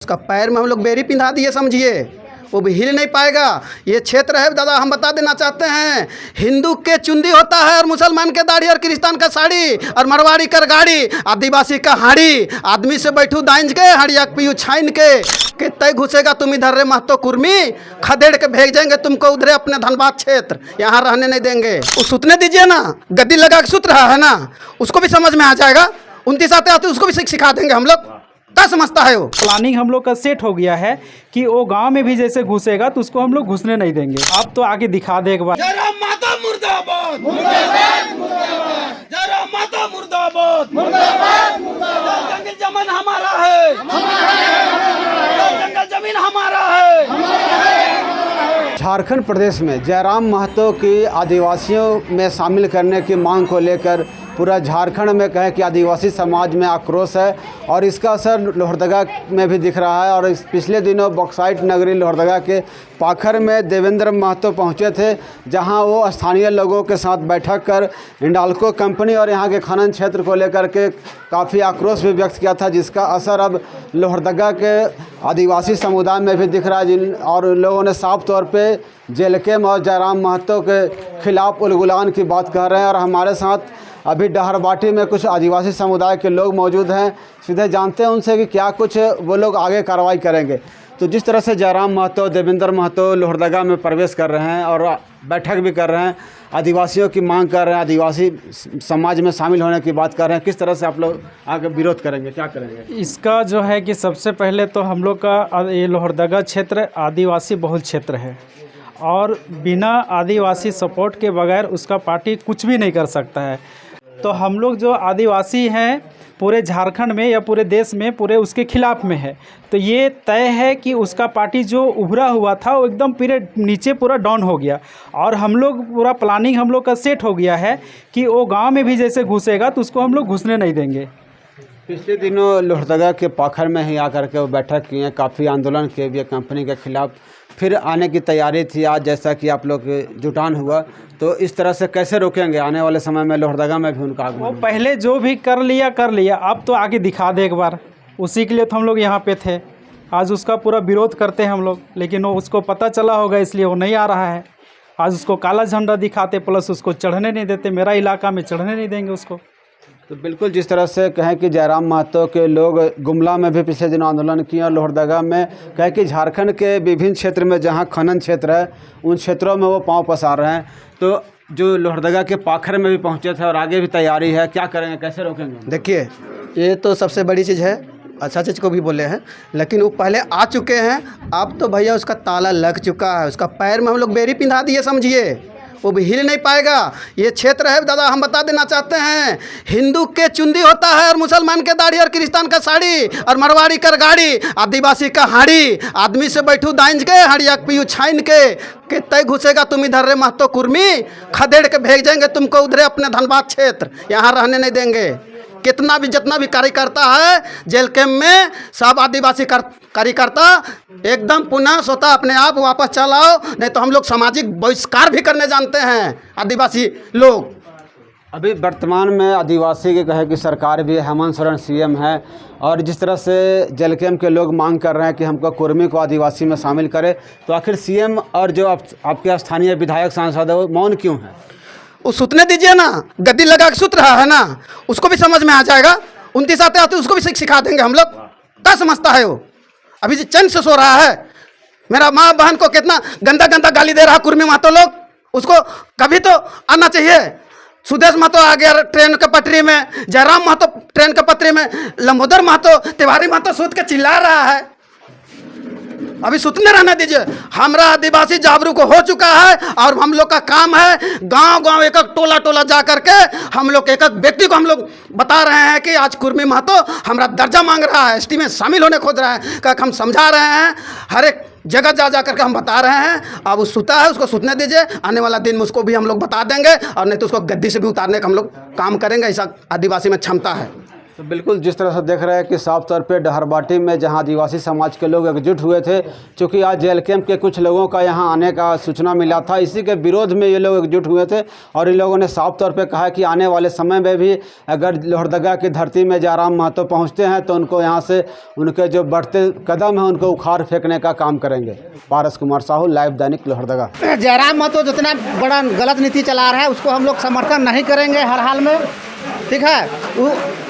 उसका पैर में हम लोग बेरी पिंधा दिए, समझिए, वो भी हिल नहीं पाएगा। ये क्षेत्र है दादा, हम बता देना चाहते हैं, हिंदू के चुंदी होता है और मुसलमान के दाढ़ी और क्रिस्तान का साड़ी और मरवाड़ी कर गाड़ी, आदिवासी का हाड़ी, आदमी से बैठू दाइंज के हड़िया पीयू छाइन के तय घुसेगा तुम इधर रे महतो कुर्मी, खदेड़ के भेज देंगे तुमको उधरे अपने धनबाद क्षेत्र, यहाँ रहने नहीं देंगे। वो सुतने दीजिए ना, गद्दी लगा के सुत रहा है ना, उसको भी समझ में आ जाएगा। 29 आते आते उसको भी सिखा देंगे हम लोग, क्या समझता है वो। प्लानिंग हम लोग का सेट हो गया है कि वो गांव में भी जैसे घुसेगा तो उसको हम लोग घुसने नहीं देंगे। आप तो आगे दिखा दे एक बार। जयराम माता मुर्दाबाद, मुर्दाबाद, मुर्दाबाद। जयराम माता मुर्दाबाद, मुर्दाबाद, मुर्दाबाद। जंगल जमीन हमारा है, जंगल जमीन हमारा है। झारखंड प्रदेश में जयराम महतो की आदिवासियों में शामिल करने की मांग को लेकर पूरा झारखंड में कहें कि आदिवासी समाज में आक्रोश है और इसका असर लोहरदगा में भी दिख रहा है। और इस पिछले दिनों बॉक्साइट नगरी लोहरदगा के पाखर में देवेंद्र महतो पहुंचे थे, जहां वो स्थानीय लोगों के साथ बैठक कर हिंडाल्को कंपनी और यहां के खनन क्षेत्र को लेकर के काफ़ी आक्रोश भी व्यक्त किया था, जिसका असर अब लोहरदगा के आदिवासी समुदाय में भी दिख रहा है। और लोगों ने साफ तौर पर जेलकेम और जयराम महतो के खिलाफ उलगुलान की बात कह रहे हैं। और हमारे साथ अभी डहरबाटी में कुछ आदिवासी समुदाय के लोग मौजूद हैं, सीधे जानते हैं उनसे कि क्या कुछ वो लोग आगे कार्रवाई करेंगे। तो जिस तरह से जयराम महतो, देवेंद्र महतो लोहरदगा में प्रवेश कर रहे हैं और बैठक भी कर रहे हैं, आदिवासियों की मांग कर रहे हैं, आदिवासी समाज में शामिल होने की बात कर रहे हैं, किस तरह से आप लोग आगे विरोध करेंगे, क्या करेंगे? इसका जो है कि सबसे पहले तो हम लोग का ये लोहरदगा क्षेत्र आदिवासी बहुल क्षेत्र है और बिना आदिवासी सपोर्ट के बगैर उसका पार्टी कुछ भी नहीं कर सकता है। तो हम लोग जो आदिवासी हैं पूरे झारखंड में या पूरे देश में पूरे उसके खिलाफ में है। तो ये तय है कि उसका पार्टी जो उभरा हुआ था वो एकदम पूरे नीचे पूरा डाउन हो गया और हम लोग पूरा प्लानिंग हम लोग का सेट हो गया है कि वो गांव में भी जैसे घुसेगा तो उसको हम लोग घुसने नहीं देंगे। पिछले दिनों लोहरदगा के पाखर में ही आकर के वो बैठक किए, काफ़ी आंदोलन किए भी कंपनी के खिलाफ, फिर आने की तैयारी थी आज, जैसा कि आप लोग जुटान हुआ, तो इस तरह से कैसे रोकेंगे आने वाले समय में लोहरदगा में भी उनका आगमन? वो पहले जो भी कर लिया, अब तो आगे दिखा दे एक बार। उसी के लिए तो हम लोग यहाँ पे थे, आज उसका पूरा विरोध करते हैं हम लोग, लेकिन वो उसको पता चला होगा इसलिए वो नहीं आ रहा है। आज उसको काला झंडा दिखाते, प्लस उसको चढ़ने नहीं देते, मेरा इलाका में चढ़ने नहीं देंगे उसको। तो बिल्कुल जिस तरह से कहें कि जयराम महतो के लोग गुमला में भी पिछले दिनों आंदोलन किए और लोहरदगा में कहें कि झारखंड के विभिन्न क्षेत्र में जहां खनन क्षेत्र है उन क्षेत्रों में वो पांव पसार रहे हैं। तो जो लोहरदगा के पाखर में भी पहुंचे थे और आगे भी तैयारी है, क्या करेंगे, कैसे रोकेंगे? देखिए, ये तो सबसे बड़ी चीज़ है, अच्छा चीज़ को भी बोले हैं, लेकिन वो पहले आ चुके हैं, अब तो भैया उसका ताला लग चुका है, उसका पैर में हम लोग बेरी पिंधा दिए, समझिए, वो भी हिल नहीं पाएगा। ये क्षेत्र है दादा, हम बता देना चाहते हैं, हिंदू के चुंदी होता है और मुसलमान के दाढ़ी और क्रिस्तान का साड़ी और मरवाड़ी कर गाड़ी, आदिवासी का हाड़ी, आदमी से बैठू दाइंज के हड़िया पीयू छाइन के तय घुसेगा तुम इधर रे महतो कुर्मी, खदेड़ के भेज देंगे तुमको उधरे अपने धनबाद क्षेत्र, यहाँ रहने नहीं देंगे। कितना भी जितना भी कार्यकर्ता है जेल कैंप में, सब आदिवासी कार्यकर्ता एकदम पुनः स्वतः अपने आप वापस चलाओ, नहीं तो हम लोग सामाजिक बहिष्कार भी करने जानते हैं आदिवासी लोग। अभी वर्तमान में आदिवासी के कहे कि सरकार भी हेमंत सोरेन सीएम है और जिस तरह से जेल कैंप के लोग मांग कर रहे हैं कि हमको कुर्मी को आदिवासी में शामिल करे, तो आखिर सीएम और जो आपके स्थानीय विधायक सांसद है वो मौन क्यों है? वो सुतने दीजिए ना, गद्दी लगा के सुत रहा है ना, उसको भी समझ में आ जाएगा। 29 आते आते उसको भी सिखा देंगे हम लोग, क्या समझता है वो। अभी चैन से सो रहा है, मेरा माँ बहन को कितना गंदा गंदा गाली दे रहा है कुर्मी महतो लोग, उसको कभी तो आना चाहिए। सुदेश महतो आ गया ट्रेन के पटरी में, जयराम महतो ट्रेन के पटरी में, लंबोदर महतो, तिवारी महतो सूत के चिल्ला रहा है, अभी सुतने रहना दीजिए। हमारा आदिवासी जागरूक हो चुका है और हम लोग का काम है गांव गांव एक एक टोला टोला जा करके हम लोग एक एक व्यक्ति को हम लोग बता रहे हैं कि आज कुर्मी महतो हमारा दर्जा मांग रहा है, एसटी में शामिल होने खोज रहा है, क्या हम समझा रहे हैं, हर एक जगह जा करके हम बता रहे हैं। अब वो सुता है, उसको सुतने दीजिए, आने वाला दिन में उसको भी हम लोग बता देंगे और नहीं तो उसको गद्दी से भी उतारने का हम लोग काम करेंगे, ऐसा आदिवासी में क्षमता है। तो बिल्कुल जिस तरह से देख रहे हैं कि साफ तौर पे डहरबाटी में जहां आदिवासी समाज के लोग एकजुट हुए थे, चूँकि आज जेल कैंप के कुछ लोगों का यहां आने का सूचना मिला था, इसी के विरोध में ये लोग एकजुट हुए थे और इन लोगों ने साफ तौर पे कहा कि आने वाले समय में भी अगर लोहरदगा की धरती में जयराम महतो पहुँचते हैं तो उनको यहाँ से उनके जो बढ़ते कदम हैं उनको उखाड़ फेंकने का काम करेंगे। पारस कुमार साहू, लाइव दैनिक, लोहरदगा। जयराम महतो जितना बड़ा गलत नीति चला रहा है उसको हम लोग समर्थन नहीं करेंगे हर हाल में, ठीक है। वो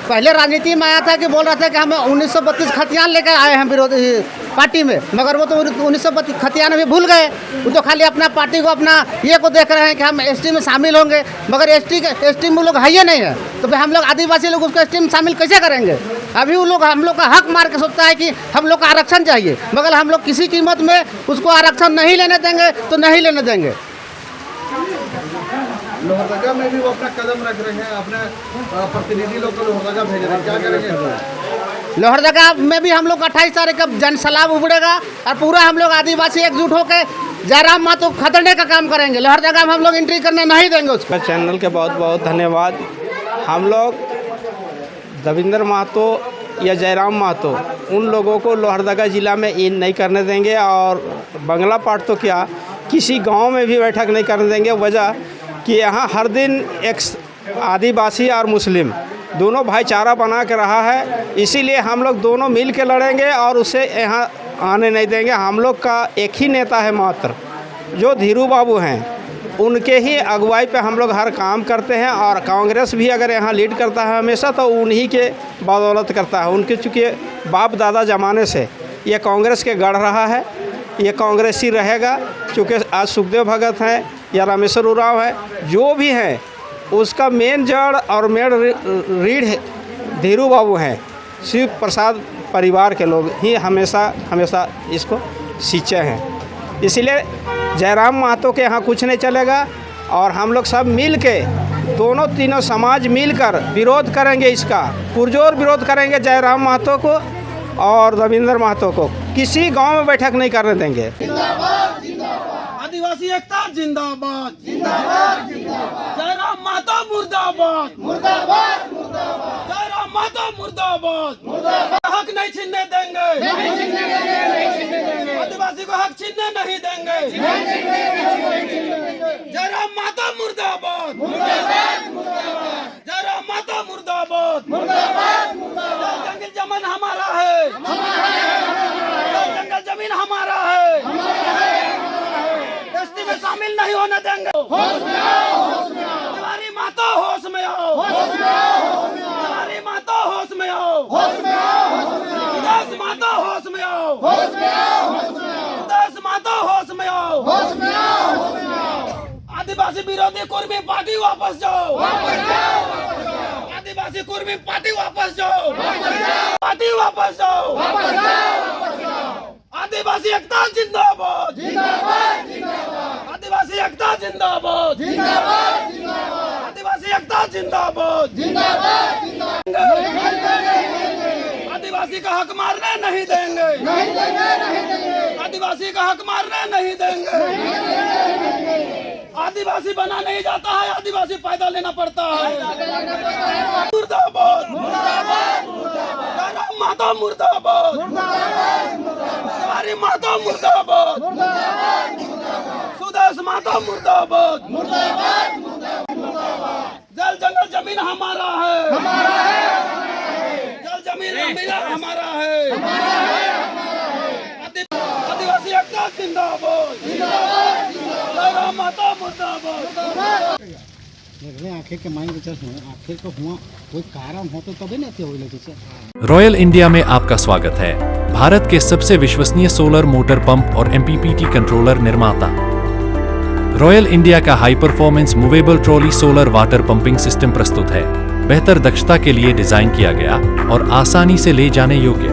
पहले राजनीति में आया था कि बोल रहा था कि हम 1932 खतियान लेकर आए हैं विरोधी पार्टी में, मगर वो तो 1932 खतियान भी भूल गए। वो तो खाली अपना पार्टी को अपना ये को देख रहे हैं कि हम एसटी में शामिल होंगे, मगर एसटी में लोग है ही नहीं है, तो फिर हम लोग आदिवासी लोग उसको एसटी में शामिल कैसे करेंगे। अभी वो लोग हम लोग का हक मार के सोचता है कि हम लोग का आरक्षण चाहिए, मगर हम लोग किसी कीमत में उसको आरक्षण नहीं लेने देंगे तो नहीं लेने देंगे। लोहरदगा में भी वो अपना कदम रख रहे हैं, अपने प्रतिनिधि लोग को लोहरदगा भेज रहे हैं, क्या करेंगे? लोहरदगा में भी हम लोग 28 तारीख का जनसलाब उबड़ेगा और पूरा हम लोग आदिवासी एकजुट होकर जयराम महतो को खदेड़ने का काम करेंगे। लोहरदगा में हम लोग एंट्री करने नहीं देंगे उसको। चैनल के बहुत बहुत धन्यवाद। हम लोग दविंदर महतो या जयराम महतो उन लोगों को लोहरदगा ज़िला में इन नहीं करने देंगे और बंगला पाठ तो क्या किसी गांव में भी बैठक नहीं करने देंगे। वजह कि यहाँ हर दिन एक आदिवासी और मुस्लिम दोनों भाईचारा बना के रहा है, इसीलिए हम लोग दोनों मिल के लड़ेंगे और उसे यहाँ आने नहीं देंगे। हम लोग का एक ही नेता है मात्र, जो धीरू बाबू हैं, उनके ही अगुवाई पे हम लोग हर काम करते हैं और कांग्रेस भी अगर यहाँ लीड करता है हमेशा तो उन्हीं के बदौलत करता है। उनके चूँकि बाप दादा ज़माने से ये कांग्रेस के गढ़ रहा है, ये कांग्रेस ही रहेगा। चूँकि आज सुखदेव भगत हैं या रामेश्वर उरांव है, जो भी हैं उसका मेन जड़ और मेन रीढ़ धीरू बाबू हैं। शिव प्रसाद परिवार के लोग ही हमेशा इसको सींचे हैं। इसलिए जयराम महतो के यहाँ कुछ नहीं चलेगा और हम लोग सब मिल के दोनों तीनों समाज मिलकर विरोध करेंगे, इसका पुरजोर विरोध करेंगे। जयराम महतो को और दविंदर महतो को किसी गांव में बैठक नहीं करने देंगे। आदिवासी एकता जिंदाबाद, जयराम महतो मुर्दाबाद, जयराम महतो मुर्दाबाद। हक नहीं छीनने देंगे, आदिवासी को हक छीनने नहीं देंगे। जयराम महतो मुर्दाबाद, जयराम महतो मुर्दाबाद। जंगल जमीन हमारा है, जंगल जमीन हमारा है, एसटी में शामिल नहीं होने देंगे। हमारी महतो होश में आओ, हमारी महतो होश में आओ, सुदेश महतो होश में आओ, सुदेश महतो होश में आओ। आदिवासी विरोधी कुर्मी पार्टी वापस जाओ, आदिवासी कुर्मी पार्टी वापस जाओ, पार्टी वापस जाओ। आदिवासी एकता जिंदाबाद, आदिवासी एकता जिंदाबाद, आदिवासी एकता जिंदाबाद। आदिवासी का हक मारने नहीं देंगे, आदिवासी का हक मारने नहीं देंगे। आदिवासी बना नहीं जाता है, आदिवासी पैदा लेना पड़ता है। मुर्दाबाद, जयराम महतो मुर्दाबाद, हमारी महतो मुर्दाबाद, सुदेश महतो मुर्दाबाद। जल जंगल जमीन हमारा है, जल जमीन हमारा है। आदिवासी एकता जिंदाबाद, जयराम महतो मुर्दाबाद। आखिर के मांग विचार आखिर को हुआ कोई कारण हो तो तभी नहीं हो लगे। रॉयल इंडिया में आपका स्वागत है। भारत के सबसे विश्वसनीय सोलर मोटर पंप और MPPT कंट्रोलर निर्माता। रॉयल इंडिया का high performance movable trolley solar water pumping system प्रस्तुत है। बेहतर दक्षता के लिए डिजाइन किया गया और आसानी से ले जाने योग्य।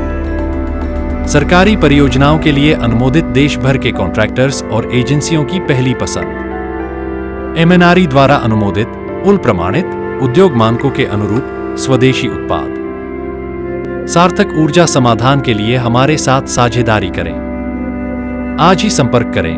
सरकारी परियोजनाओं के लिए अनुमोदित देश भर के कॉन्ट्रैक्टर्स और एजेंसियों की पहली पसंद। MNRE द्वारा अनुमोदित, उल प्रमाणित, उद्योग मानकों के अनुरूप स्वदेशी उत्पाद। सार्थक ऊर्जा समाधान के लिए हमारे साथ साझेदारी करें। आज ही संपर्क करें